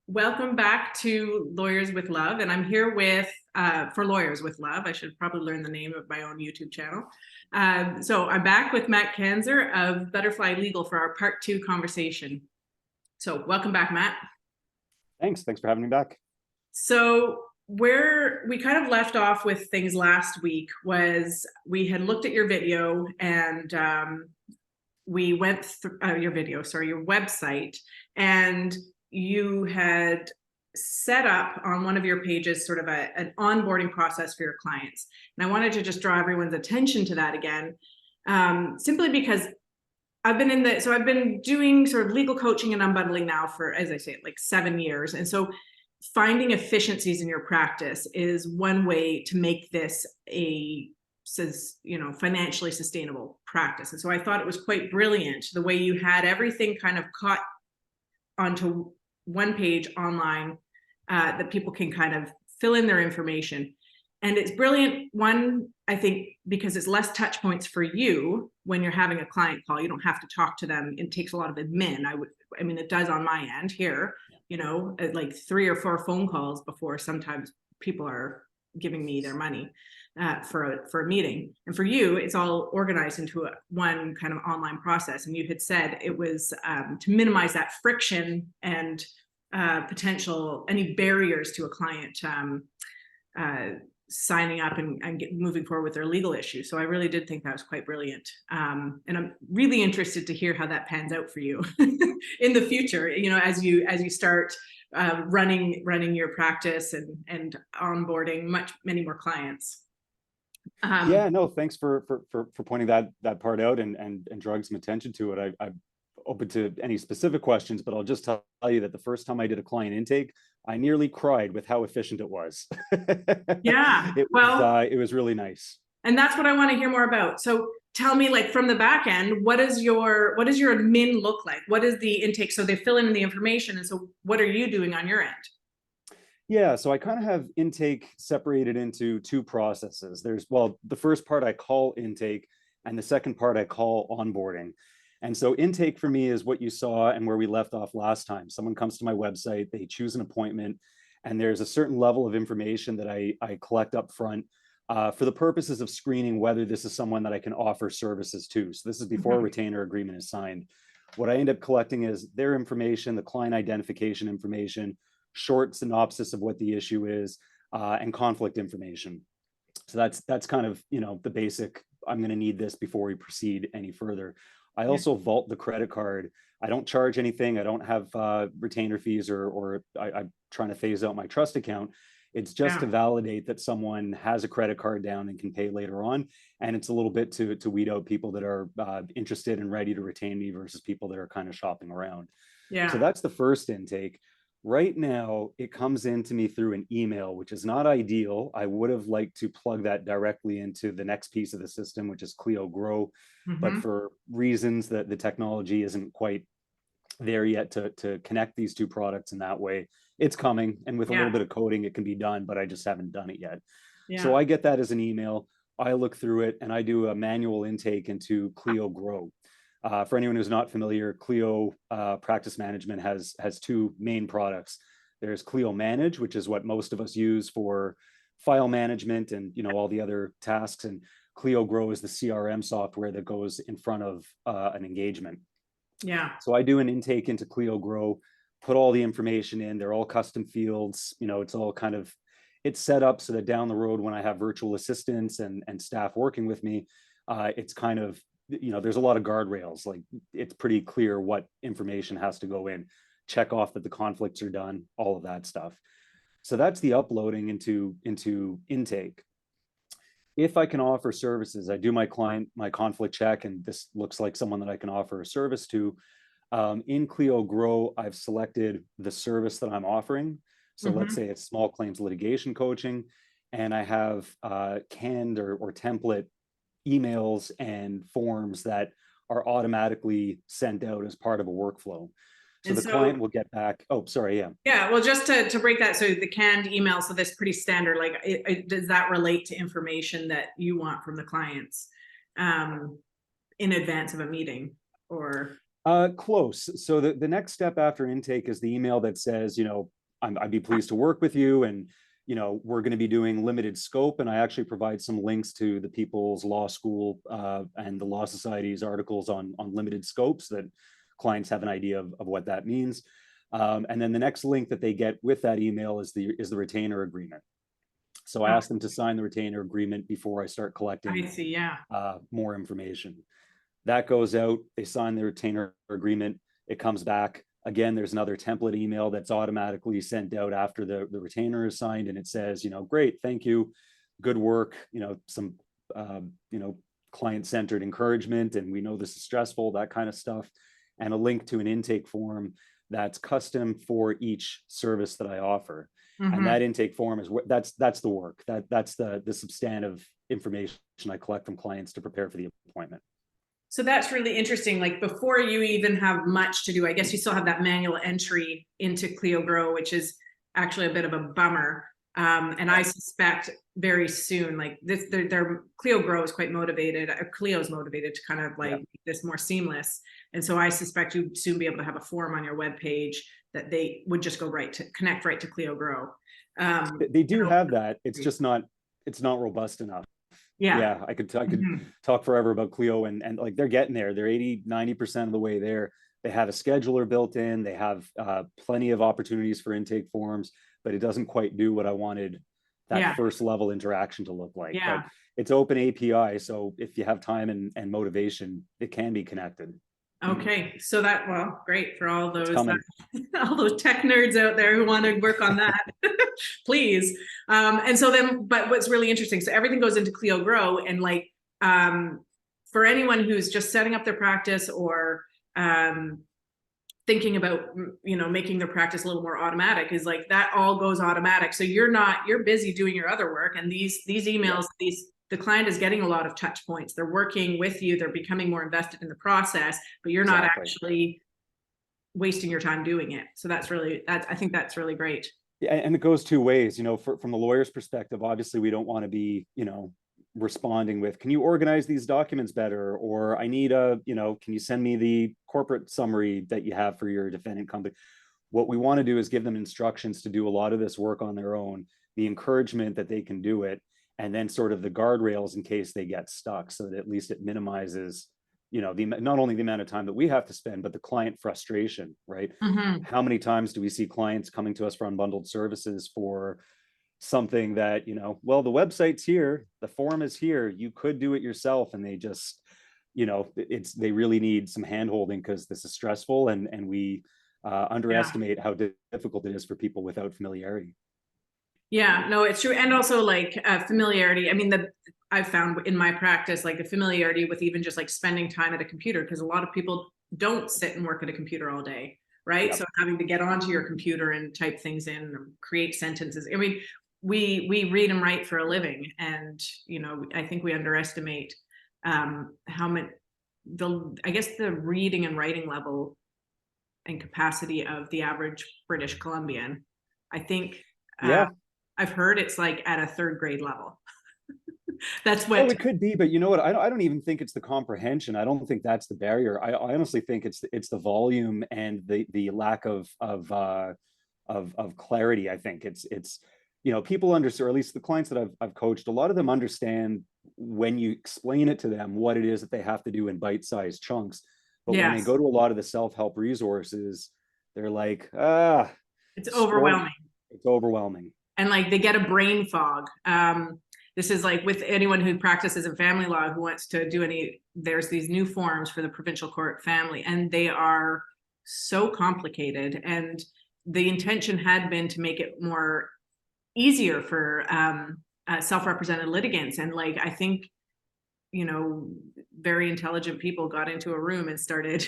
Welcome back to Lawyers with Love, and I'm here with, for Lawyers with Love, I should probably learn the name of my own YouTube channel. So I'm back with Matt Canzer of Butterfly Legal for our part 2 conversation. So welcome back, Matt. Thanks for having me back. So where we kind of left off with things last week was we had looked at your video and we went through your website, and you had set up on one of your pages sort of an onboarding process for your clients. And I wanted to just draw everyone's attention to that again, simply because I've been doing sort of legal coaching and unbundling now for, as I say, like 7 years. And so finding efficiencies in your practice is one way to make this a financially sustainable practice. And so I thought it was quite brilliant the way you had everything kind of caught onto one page online, that people can kind of fill in their information. And it's brilliant, one, I think, because it's less touch points for you when you're having a client call. You don't have to talk to them. It takes a lot of admin. I mean, it does on my end here, like 3 or 4 phone calls before sometimes people are giving me their money for a meeting. And for you, it's all organized into one kind of online process. And you had said it was to minimize that friction and potential any barriers to a client signing up and moving forward with their legal issue. So I really did think that was quite brilliant. And I'm really interested to hear how that pans out for you in the future, as you start running your practice and onboarding many more clients. Yeah, no, thanks for pointing that part out and drawing some attention to it. I'm open to any specific questions, but I'll just tell you that the first time I did a client intake, I nearly cried with how efficient it was. Yeah, it was really nice. And that's what I want to hear more about. So tell me, like, from the back end, what does your admin look like? What is the intake? So they fill in the information, and so what are you doing on your end? Yeah, so I kind of have intake separated into 2 processes. The first part I call intake, and the second part I call onboarding. And so intake for me is what you saw and where we left off last time. Someone comes to my website, they choose an appointment, and there's a certain level of information that I collect up front for the purposes of screening whether this is someone that I can offer services to. So this is before a retainer agreement is signed. What I end up collecting is their information, the client identification information, short synopsis of what the issue is, and conflict information. So that's kind of, the basic, I'm going to need this before we proceed any further. I also vault the credit card. I don't charge anything. I don't have retainer fees or I'm trying to phase out my trust account. It's just to validate that someone has a credit card down and can pay later on. And it's a little bit to weed out people that are interested and ready to retain me versus people that are kind of shopping around. Yeah. So that's the first intake. Right now, it comes into me through an email, which is not ideal. I would have liked to plug that directly into the next piece of the system, which is Clio Grow. But for reasons that the technology isn't quite there yet to connect these 2 products in that way, it's coming. And with a little bit of coding, it can be done, but I just haven't done it yet. So I get that as an email. I look through it and I do a manual intake into Clio Grow. For anyone who's not familiar, Clio Practice Management has 2 main products. There's Clio Manage, which is what most of us use for file management and all the other tasks. And Clio Grow is the CRM software that goes in front of an engagement. Yeah. So I do an intake into Clio Grow, put all the information in. They're all custom fields. It's all kind of, it's set up so that down the road when I have virtual assistants and staff working with me, it's kind of, there's a lot of guardrails. Like, it's pretty clear what information has to go in, check off that the conflicts are done, all of that stuff. So that's the uploading into intake. If I can offer services, I do my conflict check, and this looks like someone that I can offer a service to. In Clio Grow, I've selected the service that I'm offering. So let's say it's small claims litigation coaching, and I have canned or template emails and forms that are automatically sent out as part of a workflow. So the client will get back. Oh, sorry. Yeah. Yeah. Well, just to break that. So the canned email, so that's pretty standard. Like, does that relate to information that you want from the clients in advance of a meeting, or? Close. So the next step after intake is the email that says, I'd be pleased to work with you. And, we're going to be doing limited scope. And I actually provide some links to the People's Law School and the Law Society's articles on limited scope so that clients have an idea of what that means. And then the next link that they get with that email is the retainer agreement. So I ask them to sign the retainer agreement before I start collecting I see, yeah. more information. That goes out, they sign the retainer agreement, it comes back. Again, there's another template email that's automatically sent out after the retainer is signed, and it says, great, thank you, good work, some, client-centered encouragement, and we know this is stressful, that kind of stuff, and a link to an intake form that's custom for each service that I offer. And that intake form is what that's the work, that's the substantive information I collect from clients to prepare for the appointment. So that's really interesting. Like before you even have much to do, I guess you still have that manual entry into Clio Grow, which is actually a bit of a bummer. And I suspect very soon, like their Clio Grow is quite motivated. Clio's motivated to kind of like make this more seamless. And so I suspect you'd soon be able to have a form on your webpage that they would just go connect right to Clio Grow. They do have that. It's just not robust enough. Yeah, I could talk forever about Clio, and like they're getting there. They're 80-90% of the way there. They have a scheduler built in. They have plenty of opportunities for intake forms, but it doesn't quite do what I wanted that first level interaction to look like. But it's open API, so if you have time and motivation, it can be connected. Okay, so great for all those all those tech nerds out there who want to work on that. Please. And so then, but what's really interesting, so everything goes into Clio Grow, and like for anyone who's just setting up their practice or thinking about making their practice a little more automatic, is like that all goes automatic. So you're busy doing your other work, and these emails, the client is getting a lot of touch points. They're working with you. They're becoming more invested in the process, but you're not actually wasting your time doing it. So I think that's really great. Yeah, and it goes two ways. From the lawyer's perspective, obviously we don't want to be, responding with, can you organize these documents better? Or I need can you send me the corporate summary that you have for your defendant company? What we want to do is give them instructions to do a lot of this work on their own, the encouragement that they can do it, and then sort of the guardrails in case they get stuck, so that at least it minimizes, not only the amount of time that we have to spend, but the client frustration, right? How many times do we see clients coming to us for unbundled services for something that, well, the website's here, the form is here, you could do it yourself, and they just, they really need some hand-holding because this is stressful, and we underestimate how difficult it is for people without familiarity. Yeah, no, it's true. And also like familiarity. I mean, I've found in my practice, like the familiarity with even just like spending time at a computer, because a lot of people don't sit and work at a computer all day, right? So having to get onto your computer and type things in, or create sentences. I mean, we read and write for a living, and I think we underestimate how much I guess the reading and writing level and capacity of the average British Columbian. I think I've heard it's like at a third grade level. That's what it could be, but you know what? I don't even think it's the comprehension. I don't think that's the barrier. I honestly think it's the volume and the lack of clarity. I think it's people understand, or at least the clients that I've coached, a lot of them understand when you explain it to them what it is that they have to do in bite-sized chunks. But when they go to a lot of the self-help resources, they're like, it's overwhelming. It's overwhelming. And like they get a brain fog. This is like with anyone who practices in family law who wants to do there's these new forms for the provincial court family, and they are so complicated. And the intention had been to make it more easier for self-represented litigants. And like, I think, very intelligent people got into a room and started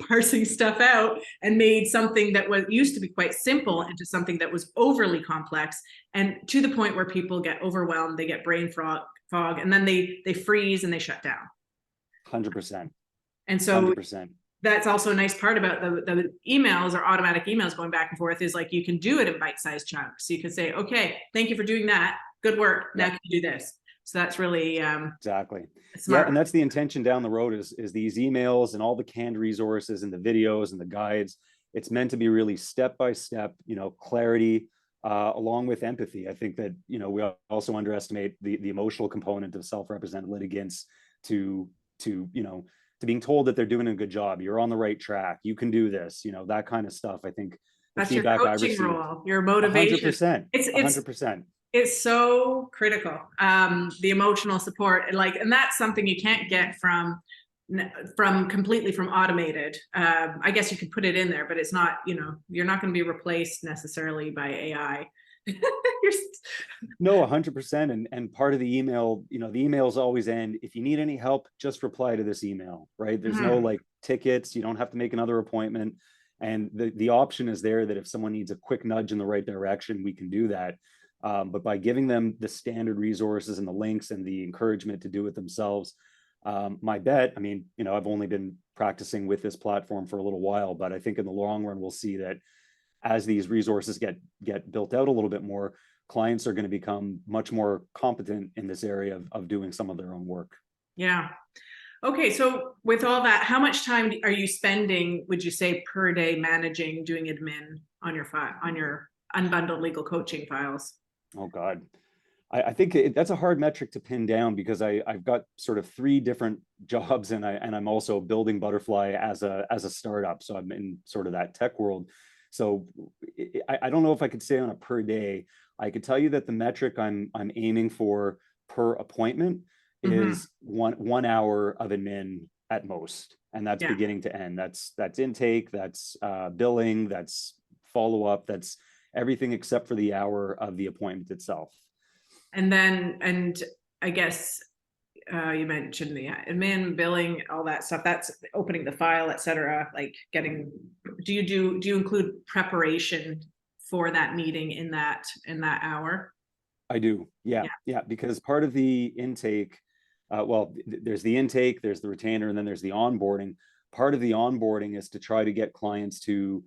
parsing stuff out and made something that used to be quite simple into something that was overly complex, and to the point where people get overwhelmed, they get brain fog, and then they freeze and they shut down. 100%. And so 100%. That's also a nice part about the emails or automatic emails going back and forth, is like you can do it in bite-sized chunks. So you can say, okay, thank you for doing that. Good work. Now can you do this? So that's really exactly smart. Yeah, and that's the intention down the road is these emails and all the canned resources and the videos and the guides. It's meant to be really step by step, clarity, along with empathy. I think that, we also underestimate the emotional component of self-represented litigants to, to being told that they're doing a good job. You're on the right track. You can do this, that kind of stuff. I think the That's your feedback I coaching received, role, your motivation. 100%, It's 100%. it's so critical. The emotional support, and that's something you can't get from completely from automated. I guess you could put it in there, but it's not, you're not going to be replaced necessarily by AI. No, 100%. And part of the email, the emails always end, if you need any help, just reply to this email, right? There's no like tickets. You don't have to make another appointment. And the option is there that if someone needs a quick nudge in the right direction, we can do that. But by giving them the standard resources and the links and the encouragement to do it themselves, my bet, I mean, I've only been practicing with this platform for a little while, but I think in the long run, we'll see that as these resources get built out a little bit more, clients are going to become much more competent in this area of doing some of their own work. Yeah. Okay. So with all that, how much time are you spending, would you say, per day managing, doing admin on your file, on your unbundled legal coaching files? Oh God. I think that's a hard metric to pin down because I've got sort of 3 different jobs and I'm also building Butterfly as a startup. So I'm in sort of that tech world. So I don't know if I could say on a per day. I could tell you that the metric I'm aiming for per appointment is 1 hour of admin at most, and that's beginning to end. That's intake, that's billing, that's follow up, that's everything except for the hour of the appointment itself. And I guess you mentioned the admin, billing, all that stuff. That's opening the file, etc. Like getting. Do you include preparation for that meeting in that hour? I do. Yeah. Because part of the intake, there's the intake, there's the retainer, and then there's the onboarding. Part of the onboarding is to try to get clients to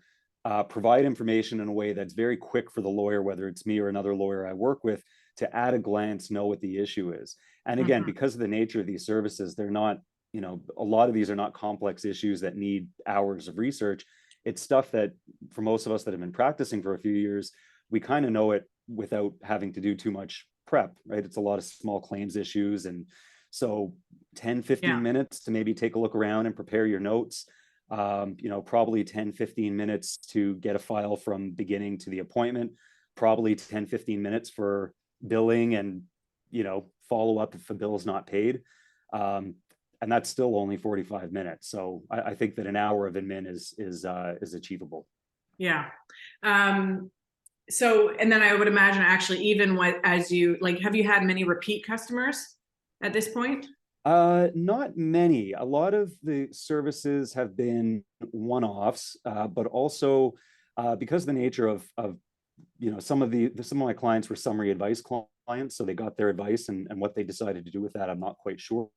provide information in a way that's very quick for the lawyer, whether it's me or another lawyer I work with, to at a glance know what the issue is. And again, because of the nature of these services, they're not, a lot of these are not complex issues that need hours of research. It's stuff that for most of us that have been practicing for a few years, we kind of know it without having to do too much prep, right? It's a lot of small claims issues. And so 10-15 minutes to maybe take a look around and prepare your notes. Probably 10-15 minutes to get a file from beginning to the appointment, probably 10-15 minutes for billing and, follow up if a bill is not paid. And that's still only 45 minutes. So I think that an hour of admin is achievable. Yeah. So, and then I would imagine actually, even as you have you had many repeat customers at this point? Not many. A lot of the services have been one-offs, but also because of the nature of some of my clients were summary advice clients, so they got their advice and what they decided to do with that, I'm not quite sure.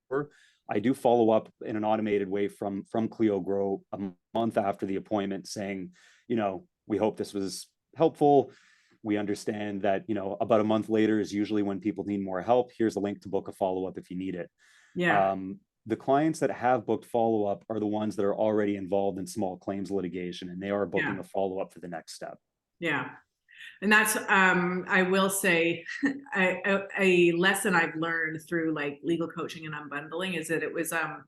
I do follow up in an automated way from Clio Grow a month after the appointment saying, we hope this was helpful. We understand that, about a month later is usually when people need more help. Here's a link to book a follow-up if you need it. Yeah. The clients that have booked follow-up are the ones that are already involved in small claims litigation, and they are booking a follow-up for the next step. Yeah. And that's, I will say, a lesson I've learned through legal coaching and unbundling is that it was a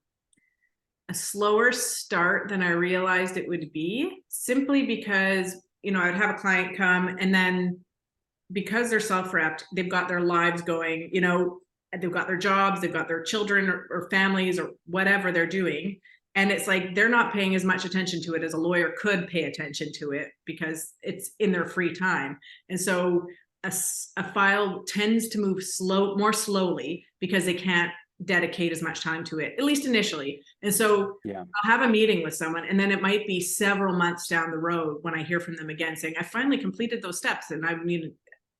slower start than I realized it would be, simply because, I'd have a client come, and then because they're self-repped, they've got their lives going, they've got their jobs, they've got their children or families or whatever they're doing. And it's like they're not paying as much attention to it as a lawyer could pay attention to it because it's in their free time. And so a file tends to move more slowly because they can't dedicate as much time to it, at least initially. And so I'll have a meeting with someone, and then it might be several months down the road when I hear from them again saying, I finally completed ththose steps. And I mean,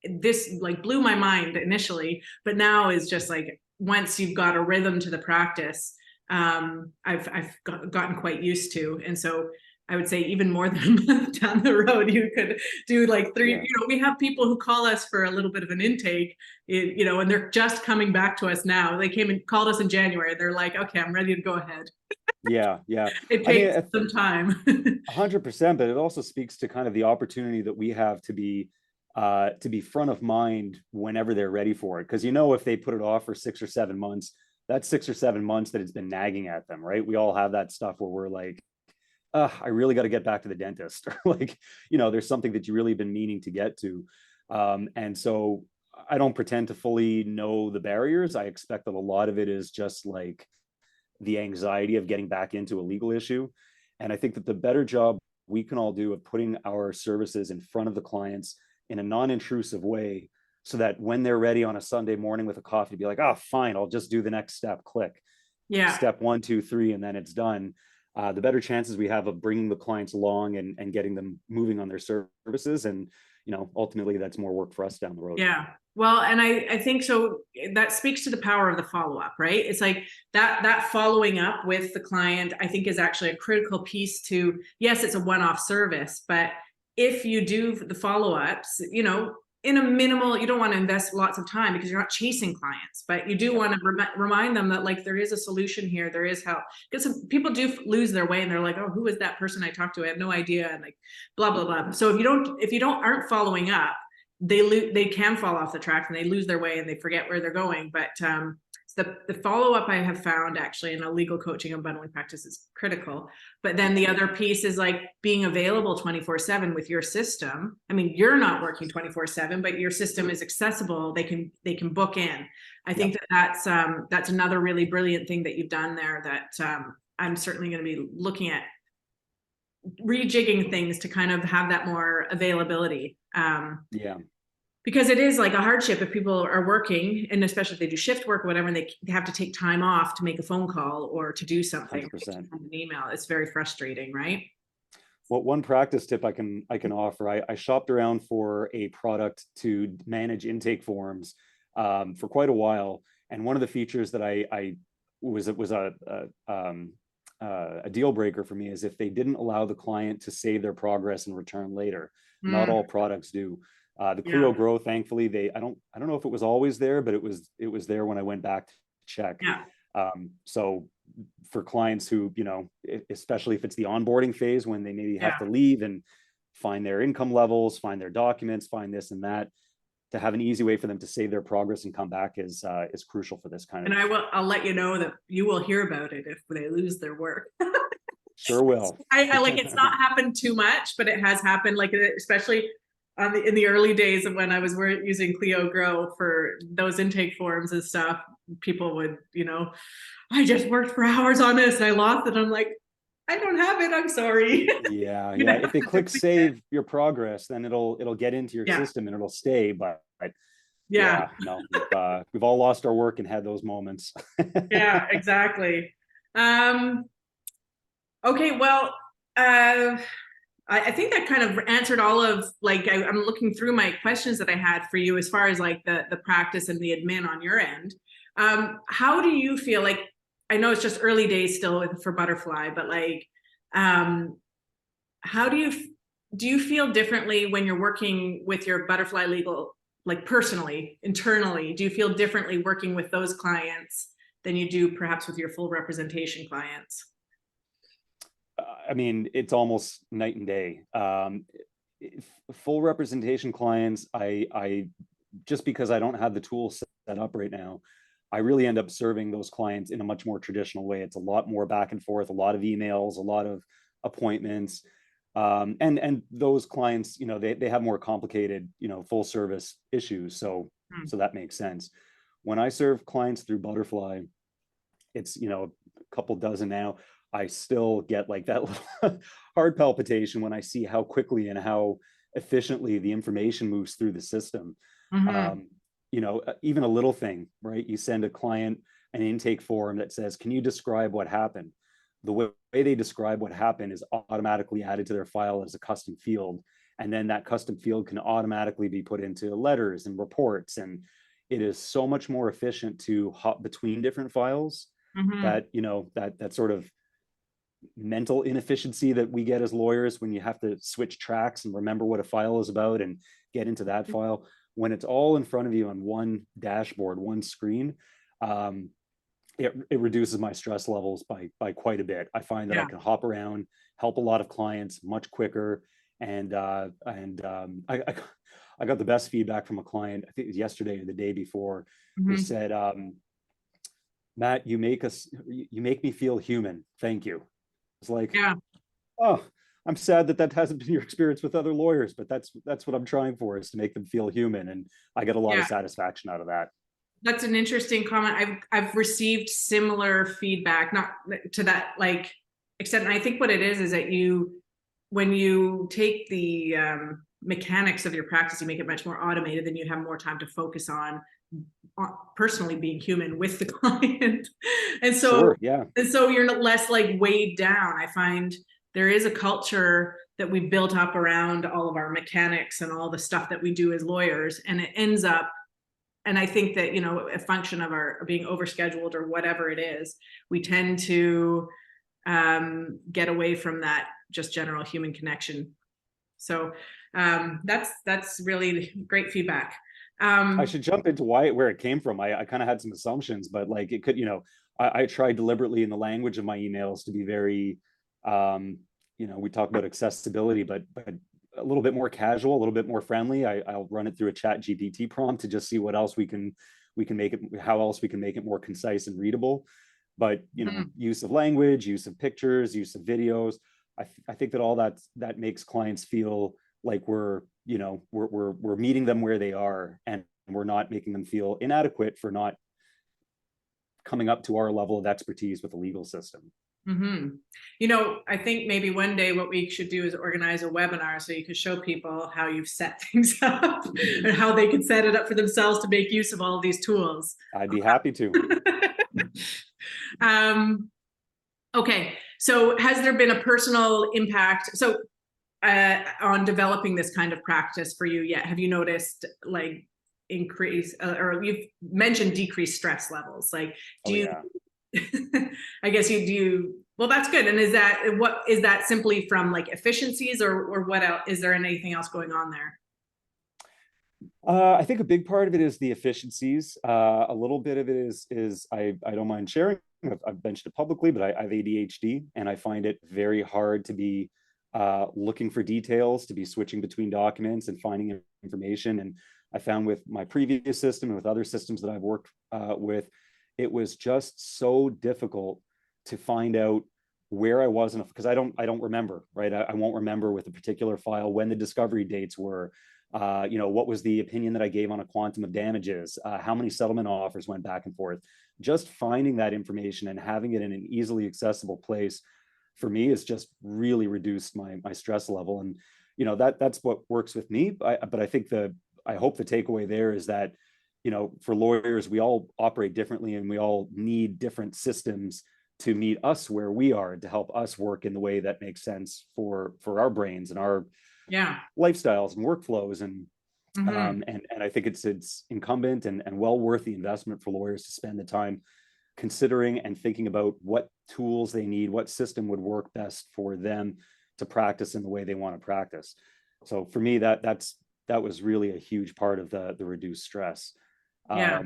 this blew my mind initially, but now is just once you've got a rhythm to the practice, I've gotten quite used to. And so I would say even more than a month down the road, you could do like three, Yeah. we have people who call us for a little bit of an intake, and they're just coming back to us now. They came and called us in January. They're like, okay, I'm ready to go ahead. Yeah, yeah. It I mean, takes some time. 100%, but it also speaks to kind of the opportunity that we have to be front of mind whenever they're ready for it. Because if they put it off for 6 or 7 months, that's 6 or 7 months that it's been nagging at them, right? We all have that stuff where we're like, I really got to get back to the dentist, or like, there's something that you really been meaning to get to. And so I don't pretend to fully know the barriers. I expect that a lot of it is just like the anxiety of getting back into a legal issue. And I think that the better job we can all do of putting our services in front of the clients in a non-intrusive way, so that when they're ready on a Sunday morning with a coffee to be like, oh, fine, I'll just do the next step, click, Yeah. step 1, 2, 3, and then it's done. The better chances we have of bringing the clients along and getting them moving on their services. And, ultimately that's more work for us down the road. Yeah. Well, and I think so that speaks to the power of the follow-up, right? It's like that following up with the client, I think, is actually a critical piece to, yes, it's a one-off service, but if you do the follow-ups, in a minimal, you don't want to invest lots of time because you're not chasing clients, but you do want to remind them that like there is a solution here, there is help. Because some people do lose their way and they're like, oh, who is that person I talked to? I have no idea, and like blah blah blah. So if you don't aren't following up, they can fall off the track and they lose their way and they forget where they're going. But the follow-up, I have found actually in a legal coaching and bundling practice, is critical. But then the other piece is like being available 24/7 with your system. I mean, you're not working 24/7, but your system is accessible. They can book in. I think that's another really brilliant thing that you've done there that I'm certainly going to be looking at rejigging things to kind of have that more availability. Yeah. Because it is like a hardship if people are working, and especially if they do shift work or whatever, and they have to take time off to make a phone call or to do something, 100%. an email. It's very frustrating, right? Well, one practice tip I can offer. I shopped around for a product to manage intake forms for quite a while, and one of the features that I was a deal breaker for me is if they didn't allow the client to save their progress and return later. Not all products do. The Clio Grow, thankfully, I don't know if it was always there, but it was there when I went back to check. Yeah. So for clients who, especially if it's the onboarding phase when they maybe have to leave and find their income levels, find their documents, find this and that, to have an easy way for them to save their progress and come back is crucial for this kind of. And I'll let you know that you will hear about it if they lose their work. Sure will. I like, it's not happened too much, but it has happened, like especially in the early days of when I was using Clio Grow for those intake forms and stuff. People would, I just worked for hours on this and I lost it. I'm like, I don't have it. I'm sorry. Yeah. If they click save your progress, then it'll get into your system and it'll stay. But no, we've all lost our work and had those moments. Yeah, exactly. Okay, well, I think that kind of answered all of, like, I'm looking through my questions that I had for you as far as like the practice and the admin on your end. How do you feel like, I know it's just early days still for Butterfly, but like, how do you feel differently when you're working with your Butterfly legal, like personally, internally? Do you feel differently working with those clients than you do perhaps with your full representation clients? I mean, it's almost night and day. Full representation clients, I just because I don't have the tools set up right now, I really end up serving those clients in a much more traditional way. It's a lot more back and forth, a lot of emails, a lot of appointments. And those clients, they have more complicated, full service issues. So that makes sense. When I serve clients through Butterfly, it's, a couple dozen now. I still get like that little heart palpitation when I see how quickly and how efficiently the information moves through the system. Even a little thing, right? You send a client an intake form that says, can you describe what happened? The way they describe what happened is automatically added to their file as a custom field. And then that custom field can automatically be put into letters and reports. And it is so much more efficient to hop between different files that, that sort of mental inefficiency that we get as lawyers when you have to switch tracks and remember what a file is about and get into that file. When it's all in front of you on one dashboard, one screen, it reduces my stress levels by quite a bit. I find that I can hop around, help a lot of clients much quicker, and I got the best feedback from a client, I think it was yesterday or the day before. They said, Matt, you make me feel human. Thank you. It's like, oh, I'm sad that hasn't been your experience with other lawyers, but that's what I'm trying for, is to make them feel human. And I get a lot of satisfaction out of that. That's an interesting comment. I've received similar feedback, not to that like extent. And I think what it is that when you take the mechanics of your practice, you make it much more automated, then you have more time to focus on personally being human with the client. And so, and so you're less like weighed down. I find there is a culture that we built up around all of our mechanics and all the stuff that we do as lawyers, and it ends up, and I think that, you know, a function of our being overscheduled or whatever it is, we tend to get away from that just general human connection. So that's really great feedback. I should jump into where it came from. I kind of had some assumptions, but like it could, you know, I tried deliberately in the language of my emails to be very, you know, we talk about accessibility, but a little bit more casual, a little bit more friendly. I'll run it through a chat GPT prompt to just see what else we can make it, how else we can make it more concise and readable. But, you know, use of language, use of pictures, use of videos. I think that all that makes clients feel like we're meeting them where they are, and we're not making them feel inadequate for not coming up to our level of expertise with the legal system. You know, I think maybe one day what we should do is organize a webinar so you can show people how you've set things up and how they can set it up for themselves to make use of all of these tools. I'd be happy to. Okay, so has there been a personal impact on developing this kind of practice for you yet? Have you noticed like increase, or you've mentioned decreased stress levels? Like, do you? I guess well, that's good. And is that simply from like efficiencies, or what else? Is there anything else going on there? I think a big part of it is the efficiencies. A little bit of it is I don't mind sharing. I've mentioned it publicly, but I have ADHD, and I find it very hard to be looking for details, to be switching between documents and finding information. And I found with my previous system and with other systems that I've worked with, it was just so difficult to find out where I was, because I don't remember, right? I won't remember with a particular file when the discovery dates were. You know, what was the opinion that I gave on a quantum of damages? How many settlement offers went back and forth? Just finding that information and having it in an easily accessible place for me has just really reduced my stress level. And, you know, that's what works with me. But I think I hope the takeaway there is that, you know, for lawyers, we all operate differently, and we all need different systems to meet us where we are, to help us work in the way that makes sense for our brains and our lifestyles and workflows. And and I think it's incumbent and well worth the investment for lawyers to spend the time considering and thinking about what tools they need, what system would work best for them to practice in the way they want to practice. So for me, that was really a huge part of the reduced stress. I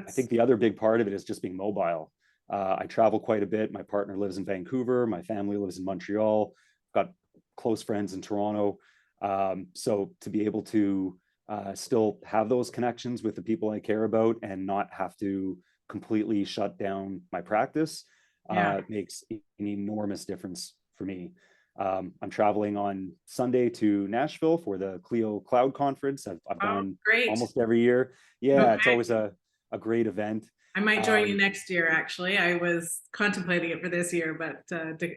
think the other big part of it is just being mobile. I travel quite a bit. My partner lives in Vancouver. My family lives in Montreal. I've got close friends in Toronto. So to be able to still have those connections with the people I care about and not have to completely shut down my practice makes an enormous difference for me. I'm traveling on Sunday to Nashville for the Clio Cloud Conference. I've gone almost every year. It's always a great event. I might join you next year, actually. I was contemplating it for this year, but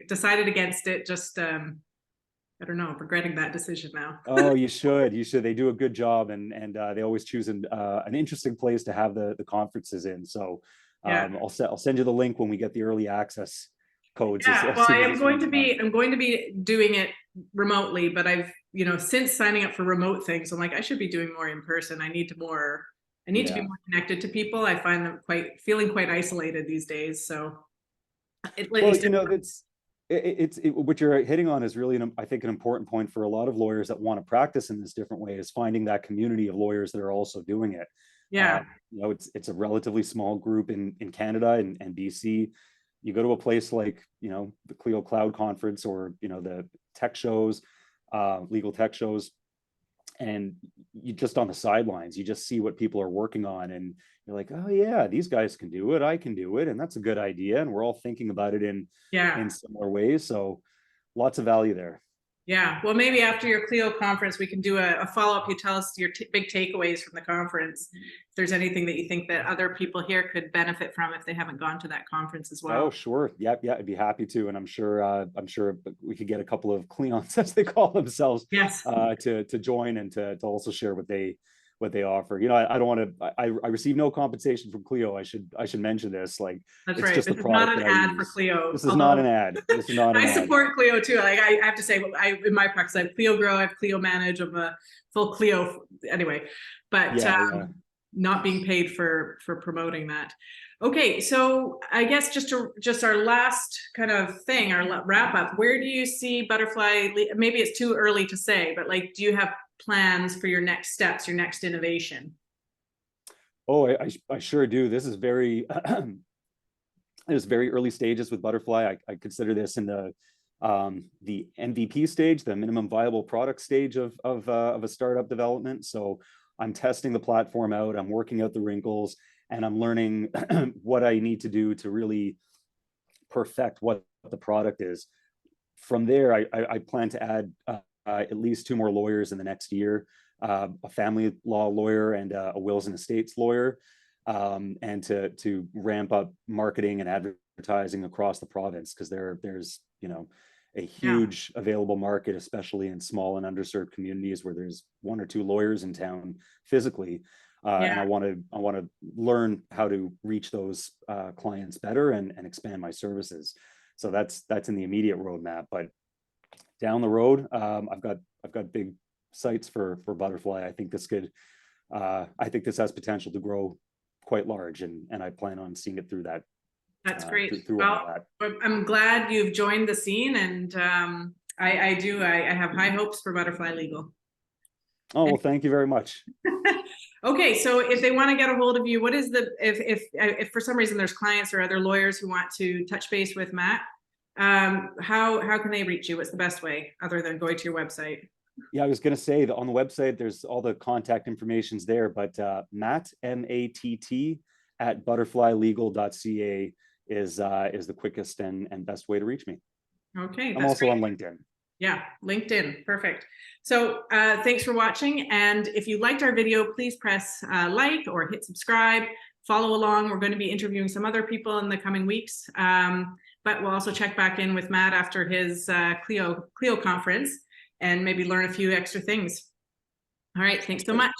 decided against it. Just, I don't know, regretting that decision now. Oh, you should. They do a good job, and they always choose an interesting place to have the conferences in. So I'll send you the link when we get the early access codes. Well, I'm going to be doing it remotely, but I've, you know, since signing up for remote things, I'm like, I should be doing more in person. I need to be more connected to people. I find them feeling quite isolated these days. So well, you know, what you're hitting on is really, I think, an important point for a lot of lawyers that want to practice in this different way, is finding that community of lawyers that are also doing it. Yeah. You know, it's a relatively small group in Canada and BC. You go to a place like, you know, the Clio Cloud Conference, or, you know, the tech shows, legal tech shows, and you just on the sidelines, you just see what people are working on, and you're like, oh yeah, these guys can do it, I can do it, and that's a good idea, and we're all thinking about it in Yeah. similar ways. So lots of value there. Yeah. Well, maybe after your Clio conference, we can do a follow-up. You tell us your big takeaways from the conference. If there's anything that you think that other people here could benefit from if they haven't gone to that conference as well. Oh, sure. Yeah, I'd be happy to. And I'm sure we could get a couple of Cleons, as they call themselves, Yes. To join and to also share what they offer. You know, I don't want to, I receive no compensation from Clio. I should mention this. Like, That's it's right. just This the is not product an that I ad for use. Clio. This is not an ad. This is not an I ad. support Clio too. Like, I have to say, in my practice, I have Clio Grow, I have Clio Manage, I'm a full Clio anyway, but Yeah. not being paid for promoting that. Okay, so I guess just our last kind of thing, our wrap up. Where do you see Butterfly? Maybe it's too early to say, but like, do you have plans for your next steps, your next innovation? Oh, I sure do. This is very it's very early stages with Butterfly. I consider this in the MVP stage, the minimum viable product stage of a startup development. So I'm testing the platform out. I'm working out the wrinkles, and I'm learning what I need to do to really perfect what the product is. From there, I plan to add at least 2 more lawyers in the next year, a family law lawyer and a wills and estates lawyer, and to ramp up marketing and advertising across the province, because there's, you know, a huge available market, especially in small and underserved communities where there's 1 or 2 lawyers in town physically. And I want to learn how to reach those clients better and expand my services. So that's in the immediate roadmap. But down the road, I've got big sights for Butterfly. I think this has potential to grow quite large, and I plan on seeing it through that. That's great. Through all that. I'm glad you've joined the scene, and I have high hopes for Butterfly Legal. Oh, well, thank you very much. Okay, so if they want to get a hold of you, what is if for some reason there's clients or other lawyers who want to touch base with Matt, how can they reach you? What's the best way other than going to your website? Yeah, I was going to say that on the website, there's all the contact information's there, but Matt, MATT, at butterflylegal.ca is the quickest and best way to reach me. Okay, I'm also on LinkedIn. Yeah, LinkedIn, perfect. So thanks for watching, and if you liked our video, please press like or hit subscribe, follow along. We're going to be interviewing some other people in the coming weeks, but we'll also check back in with Matt after his Clio conference and maybe learn a few extra things. All right, thanks so much.